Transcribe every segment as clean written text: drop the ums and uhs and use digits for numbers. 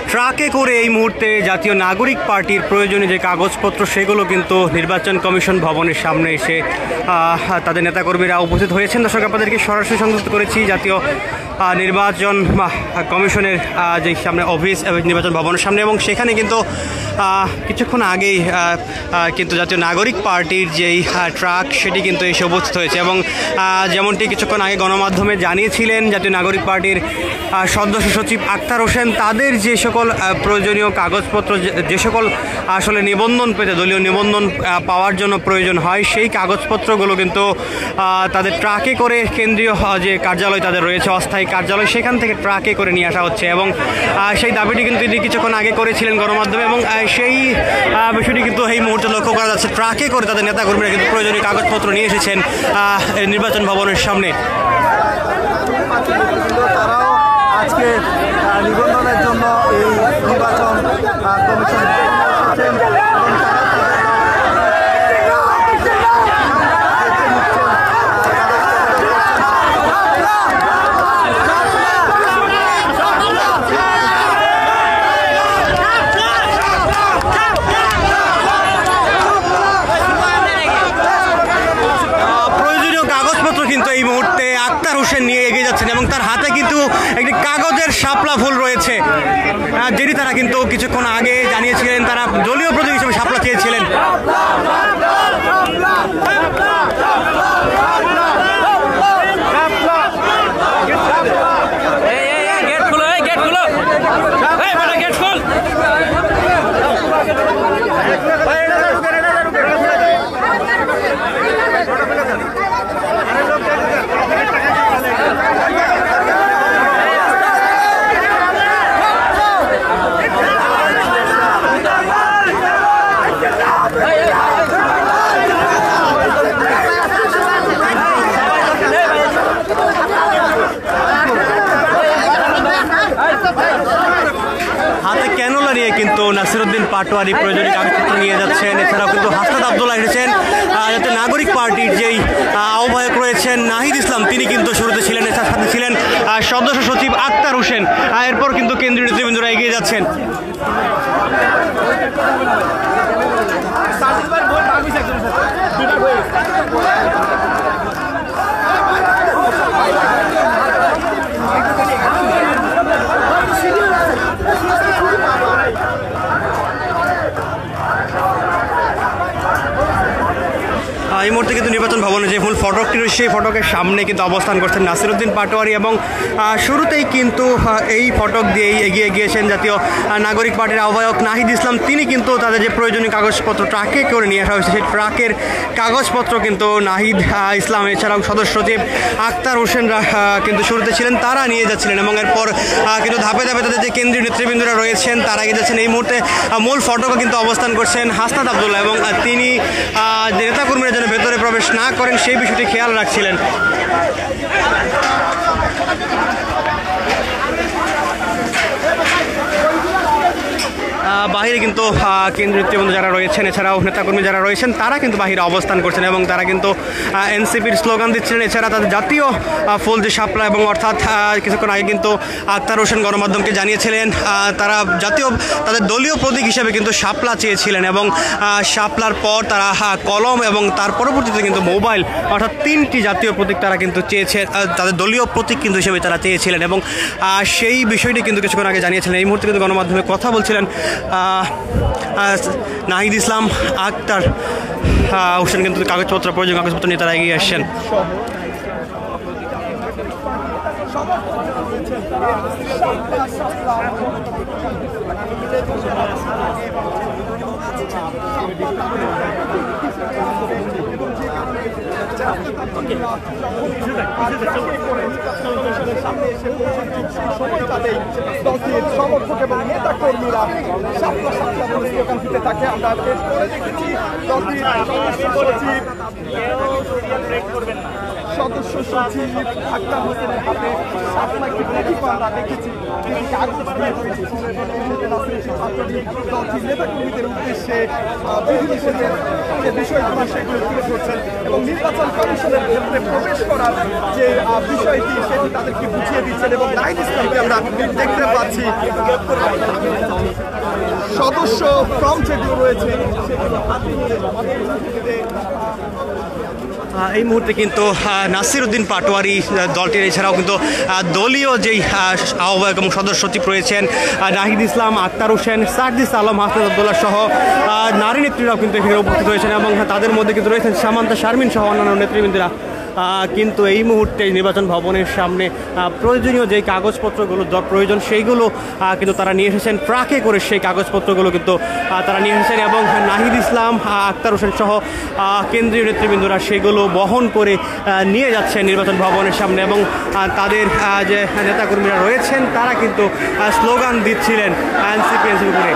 ট্রাকে করে এই মুহূর্তে জাতীয় নাগরিক পার্টির প্রয়োজনীয় যে কাগজপত্র সেগুলো কিন্তু নির্বাচন কমিশন ভবনের সামনে এসে তাদের নেতাকর্মীরা উপস্থিত হয়েছেন। দর্শক, আপনাদেরকে সরাসরি সংযুক্ত করেছি জাতীয় নির্বাচন কমিশনের যে সামনে অফিস নির্বাচন ভবনের সামনে, এবং সেখানে কিন্তু কিছুক্ষণ আগেই কিন্তু জাতীয় নাগরিক পার্টির যেই ট্রাক সেটি কিন্তু এসে উপস্থিত হয়েছে। এবং যেমনটি কিছুক্ষণ আগে গণমাধ্যমে জানিয়েছিলেন জাতীয় নাগরিক পার্টির সদস্য সচিব আক্তার হোসেন, তাদের যে সকল প্রয়োজনীয় কাগজপত্র, যে সকল আসলে নিবন্ধন পেতে, দলীয় নিবন্ধন পাওয়ার জন্য প্রয়োজন হয়, সেই কাগজপত্রগুলো কিন্তু তাদের ট্রাকে করে কেন্দ্রীয় যে কার্যালয় তাদের রয়েছে, অস্থায়ী কার্যালয়, সেখান থেকে ট্রাকে করে নিয়ে আসা হচ্ছে। এবং সেই দাবিটি কিন্তু তিনি কিছুক্ষণ আগে করেছিলেন গণমাধ্যমে, এবং সেই বিষয়টি কিন্তু এই মুহূর্তে লক্ষ্য করা যাচ্ছে। ট্রাকে করে তাদের নেতাকর্মীরা কিন্তু প্রয়োজনীয় কাগজপত্র নিয়ে এসেছেন নির্বাচন ভবনের সামনে। তারাও আজকে নিবন্ধনের জন্য এই নির্বাচন কমিশন নিয়ে এগিয়ে যাচ্ছেন, এবং তার হাতে কিন্তু একটি কাগজের শাপলা ফুল রয়েছে, যেটি তারা কিন্তু কিছুক্ষণ আগে জানিয়েছিলেন তারা দলীয় প্রতীক হিসেবে শাপলা চেয়েছিলেন। কিন্তু নাসিরউদ্দিন পাটোয়ারি প্রয়োজনীয় কাগজপত্র নিয়ে যাচ্ছেন। এছাড়াও কিন্তু হাসনাত আবদুল্লাহ এসেছেন, যাতে নাগরিক পার্টির যেই আহ্বায়ক রয়েছেন নাহিদ ইসলাম, তিনি কিন্তু শুরুতে ছিলেন। এছাড়া সাথে ছিলেন সদস্য সচিব আক্তার হোসেন। এরপর কিন্তু কেন্দ্রীয় নেতৃবৃন্দরা এগিয়ে যাচ্ছেন। এই মুহূর্তে কিন্তু নির্বাচন ভবনে যে মূল ফটকটি রয়েছে সেই ফটকের সামনে কিন্তু অবস্থান করছেন নাসিরউদ্দিন পাটোয়ারি, এবং শুরুতেই কিন্তু এই ফটক দিয়েই এগিয়ে গিয়েছেন জাতীয় নাগরিক পার্টির আহ্বায়ক নাহিদ ইসলাম। তিনি কিন্তু তাদের যে প্রয়োজনীয় কাগজপত্র ট্রাকে করে নিয়ে আসা হয়েছে, সেই ট্রাকের কাগজপত্র কিন্তু নাহিদ ইসলাম এছাড়াও সদস্য সচিব আক্তার হোসেনরা কিন্তু শুরুতে ছিলেন, তারা নিয়ে যাচ্ছিলেন। এবং এরপর কিন্তু ধাপে ধাপে তাদের যে কেন্দ্রীয় নেতৃবৃন্দরা রয়েছেন তারা এগিয়ে যাচ্ছেন। এই মুহূর্তে মূল ফটকে কিন্তু অবস্থান করছেন হাসনাত আবদুল্লাহ, এবং তিনি নেতাকর্মীরা যেন ভেতরে প্রবেশ না করেন সেই বিষয়টি খেয়াল রাখছিলেন। বাহিরে কিন্তু কেন্দ্রীয় নেতৃবৃন্দ যারা রয়েছেন এছাড়াও নেতাকর্মী যারা রয়েছেন তারা কিন্তু বাহিরে অবস্থান করছেন, এবং তারা কিন্তু এনসিপির স্লোগান দিচ্ছিলেন। এছাড়া তাদের জাতীয় ফুল যে শাপলা, এবং অর্থাৎ কিছুক্ষণ আগে কিন্তু আক্তার হোসেন গণমাধ্যমকে জানিয়েছিলেন তারা তাদের দলীয় প্রতীক হিসেবে কিন্তু শাপলা চেয়েছিলেন, এবং শাপলার পর তারা কলম এবং তার পরবর্তীতে কিন্তু মোবাইল, অর্থাৎ 3টি জাতীয় প্রতীক তারা কিন্তু চেয়েছে, তাদের দলীয় প্রতীক কিন্তু হিসেবে তারা চেয়েছিলেন। এবং সেই বিষয়টি কিন্তু কিছুক্ষণ আগে জানিয়েছিলেন। এই মুহূর্তে কিন্তু গণমাধ্যমে কথা বলছিলেন নাহিদ ইসলাম, আক্তার হোসেন কিন্তু প্রয়োজনীয় কাগজপত্র নিয়ে তারা এগিয়ে আসছেন। সমর্থক এবং নেতা কর্মীরা সাপলা সাপলা বলে স্লোগান দিতে থাকে। আমরা দেখেছি সদস্য সচিব আক্তার হোসেনের হাতে সাপ্লাইকে দেখি আমরা দেখেছি তিনি কাগজ দিয়ে ছাত্রলীগ দলটির নেতাকর্মীদের উদ্দেশ্যে বিধিনিষেধের যে বিষয়গুলো সেগুলো তুলে ধরছেন এবং নির্বাচন কমিশনের ক্ষেত্রে প্রবেশ করার যে বিষয়টি সেটি তাদেরকে বুঝিয়ে দিচ্ছেন এবং নাহিদ ইসলামকে আমরা দেখতে পাচ্ছি সদস্য ফর্ম যেগুলো রয়েছে সেগুলো হাতে নিয়ে এই মুহূর্তে কিন্তু নাসির উদ্দিন পাটোয়ারি দলটির এছাড়াও কিন্তু দলীয় যেই আহ্বায়ক এবং সদস্য সচিব রয়েছেন নাহিদ ইসলাম, আক্তার হোসেন, সার্জিস আলম, হাসনাত আব্দুল্লাহ সহ নারী নেত্রীরাও কিন্তু এখানে উপস্থিত হয়েছেন এবং তাদের মধ্যে কিন্তু রয়েছেন সামান্তা শারমিন সহ অন্যান্য নেতৃবৃন্দরা। কিন্তু এই মুহূর্তে নির্বাচন ভবনের সামনে প্রয়োজনীয় যেই কাগজপত্রগুলো প্রয়োজন সেইগুলো কিন্তু তারা নিয়ে এসেছেন, ট্রাকে করে সেই কাগজপত্রগুলো কিন্তু তারা নিয়ে এসেছেন এবং নাহিদ ইসলাম, আক্তার হোসেন সহ কেন্দ্রীয় নেতৃবৃন্দরা সেগুলো বহন করে নিয়ে যাচ্ছেন নির্বাচন ভবনের সামনে এবং তাদের যে নেতাকর্মীরা রয়েছেন তারা কিন্তু স্লোগান দিচ্ছিলেন এনসিপি করে।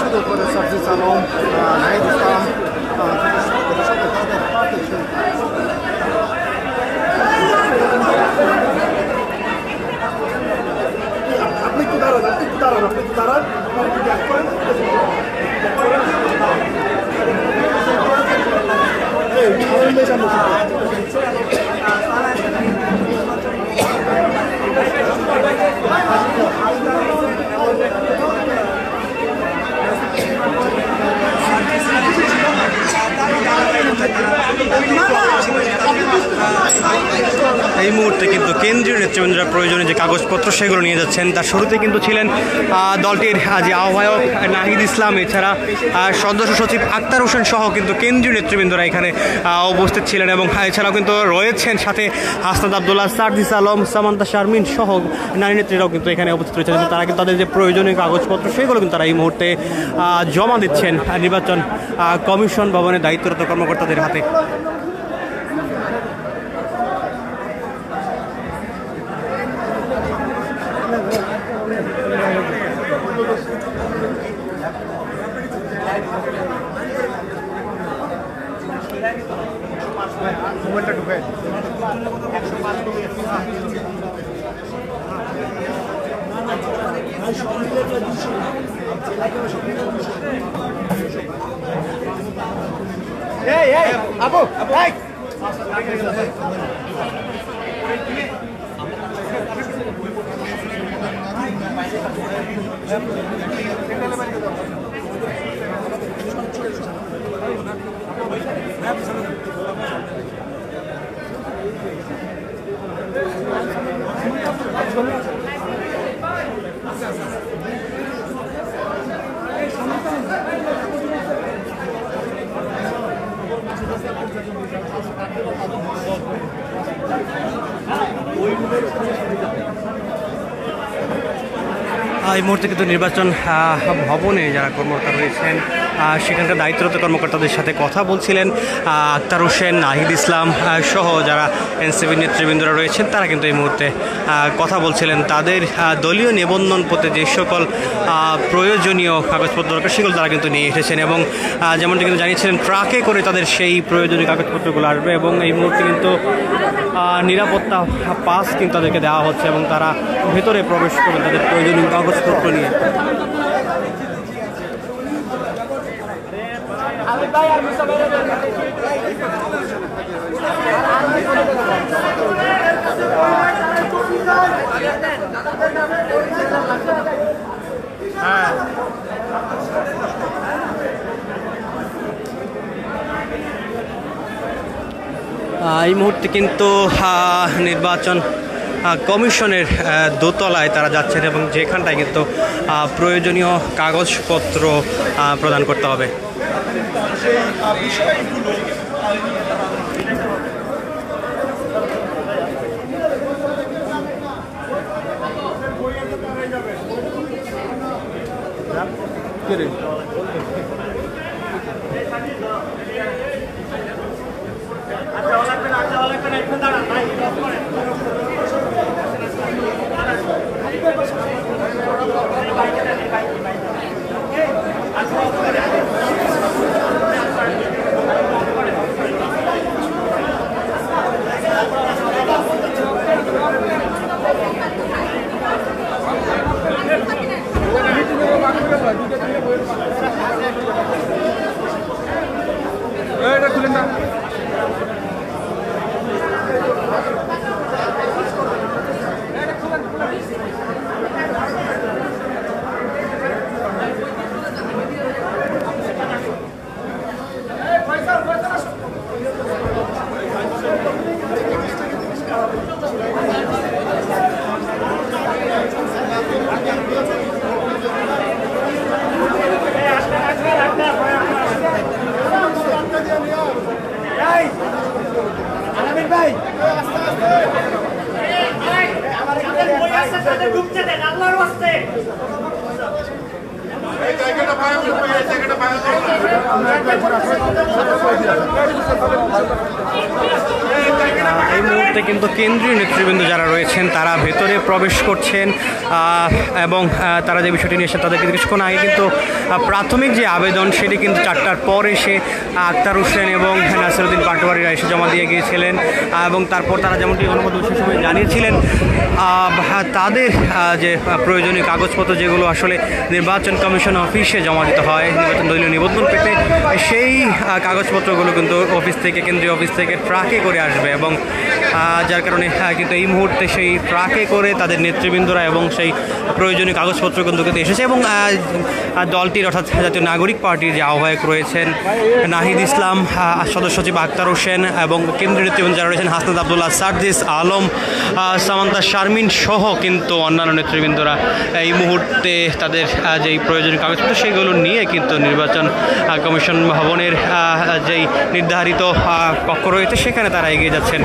শুরু করে সার্জিস আলম, নাহিদ ইসলাম, আপনি একটু দাঁড়ান, এই মুহূর্তে কিন্তু কেন্দ্রীয় নেতৃবৃন্দরা প্রয়োজনীয় যে কাগজপত্র সেগুলো নিয়ে যাচ্ছেন। তার শুরুতে কিন্তু ছিলেন দলটির যে আহ্বায়ক নাহিদ ইসলাম, এছাড়া সদস্য সচিব আক্তার হোসেন সহ কিন্তু কেন্দ্রীয় নেতৃবৃন্দরা এখানে উপস্থিত ছিলেন এবং এছাড়াও কিন্তু রয়েছেন সাথে হাসনাত আব্দুল্লাহ, সার্জিস আলম, সামান্তা শারমিন সহ নারী নেত্রীরাও কিন্তু এখানে উপস্থিত রয়েছেন এবং তারা কিন্তু তাদের যে প্রয়োজনীয় কাগজপত্র সেগুলো কিন্তু তারা এই মুহূর্তে জমা দিচ্ছেন নির্বাচন কমিশন ভবনের দায়িত্বরত কর্মকর্তাদের হাতে। মোবাইলটা ঢুকে আবু এই মুহূর্তে কিন্তু নির্বাচন ভবনে যারা কর্মকর্তা রয়েছেন সেখানকার দায়িত্বরত কর্মকর্তাদের সাথে কথা বলছিলেন আক্তার হোসেন, নাহিদ ইসলাম সহ যারা এনসিপি নেতৃবৃন্দরা রয়েছেন তারা কিন্তু এই মুহূর্তে কথা বলছিলেন। তাদের দলীয় নিবন্ধনপত্রে যে সকল প্রয়োজনীয় কাগজপত্র দরকার সেগুলো তারা কিন্তু নিয়ে এসেছেন এবং যেমনটি কিন্তু জানিয়েছিলেন ট্রাকে করে তাদের সেই প্রয়োজনীয় কাগজপত্রগুলো আসবে এবং এই মুহূর্তে কিন্তু নিরাপত্তা পাস কিন্তু তাদেরকে দেওয়া হচ্ছে এবং তারা ভেতরে প্রবেশ করবেন তাদের প্রয়োজনীয় কাগজপত্র নিয়ে। এই মুহূর্তে কিন্তু নির্বাচন কমিশনের দোতলায় তারা যাচ্ছেন এবং যেখানটায় কিন্তু প্রয়োজনীয় কাগজপত্র প্রদান করতে হবে। এই মুহূর্তে কিন্তু কেন্দ্রীয় নেতৃবৃন্দ যারা রয়েছেন তারা ভেতরে প্রবেশ করছেন এবং তারা যে বিষয়টি নিয়ে এসে তাদেরকে কিছুক্ষণ আগে কিন্তু প্রাথমিক যে আবেদন সেটি কিন্তু 4টার পর এসে আক্তার হোসেন এবং নাসিরউদ্দিন পাটোয়ারিরা এসে জমা দিয়ে গিয়েছিলেন এবং তারপর তারা যেমনটি গণমাধ্যম সে সময় জানিয়েছিলেন তাদের যে প্রয়োজনীয় কাগজপত্র যেগুলো আসলে নির্বাচন কমিশন অফিসে জমা দিতে হয় নির্বাচন দলীয় নিবন্ধন পেতে সেই কাগজপত্রগুলো কিন্তু অফিস থেকে কেন্দ্রীয় অফিস থেকে ট্রাকে করে আসবে এবং যার কারণে কিন্তু এই মুহূর্তে সেই ট্রাকে করে তাদের নেতৃবৃন্দরা এবং সেই প্রয়োজনীয় কাগজপত্র কিন্তু এসেছে এবং দলটির অর্থাৎ জাতীয় নাগরিক পার্টির যে আহ্বায়ক রয়েছেন নাহিদ ইসলাম, সদস্য সচিব আক্তার হোসেন এবং কেন্দ্রীয় নেতৃবৃন্দ যারা রয়েছেন হাসনাত আবদুল্লাহ, সার্জিস আলম, সামান্তা শারমিন সহ কিন্তু অন্যান্য নেতৃবৃন্দরা এই মুহূর্তে তাদের যেই প্রয়োজনীয় কাগজপত্র সেগুলো নিয়ে কিন্তু নির্বাচন কমিশন ভবনের যেই নির্ধারিত কক্ষ রয়েছে সেখানে তারা এগিয়ে যাচ্ছেন।